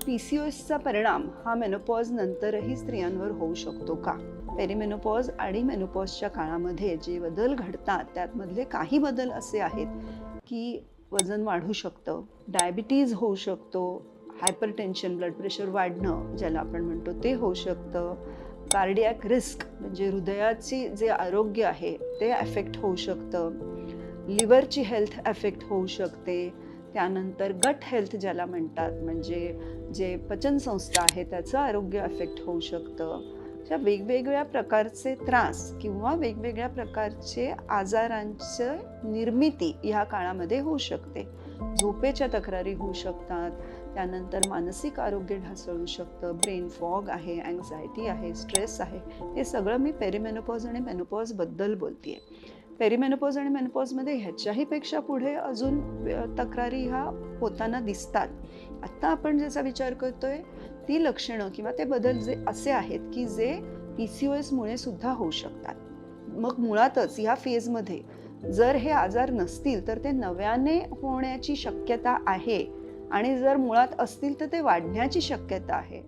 PCOSचा परिणाम हा मेनोपॉज नंतरही स्त्रियांवर होऊ शकतो का? पेरिमेनोपॉज आणि मेनोपॉजच्या काळामध्ये जे बदल घडतात त्यातमधले काही बदल असे आहेत की वजन वाढू शकतं, डायबिटीज होऊ शकतो, हायपरटेन्शन ब्लड प्रेशर वाढणं ज्याला आपण म्हणतो ते होऊ शकतं, कार्डियक रिस्क म्हणजे हृदयाची जे आरोग्य आहे ते अफेक्ट होऊ शकतं, लिव्हरची हेल्थ अफेक्ट होऊ शकते, त्यानंतर गट हेल्थ ज्याला म्हणतात म्हणजे जे पचनसंस्था आहे त्याचं आरोग्य अफेक्ट होऊ शकतं. अशा वेगवेगळ्या प्रकारचे त्रास किंवा वेगवेगळ्या प्रकारचे आजारांचं निर्मिती ह्या काळामध्ये होऊ शकते. झोपेच्या तक्रारी होऊ शकतात, त्यानंतर मानसिक आरोग्य ढासळू शकतं, ब्रेन फॉग आहे, अँक्झायटी आहे, स्ट्रेस आहे. हे सगळं मी पेरिमेनोपॉज आणि मेनोपॉजबद्दल बोलतेय. पेरिमेनोपॉज आणि मेनोपॉजमध्ये ह्याच्याही पेक्षा पुढे अजून तक्रारी ह्या होताना दिसतात. आत्ता आपण ज्याचा विचार करतोय ती लक्षणं किंवा ते बदल जे असे आहेत की जे PCOSमुळे सुद्धा होऊ शकतात. मग मुळातच ह्या फेजमध्ये जर हे आजार नसतील तर ते नव्याने होण्याची शक्यता आहे आणि जर मुळात असतील तर ते वाढण्याची शक्यता आहे.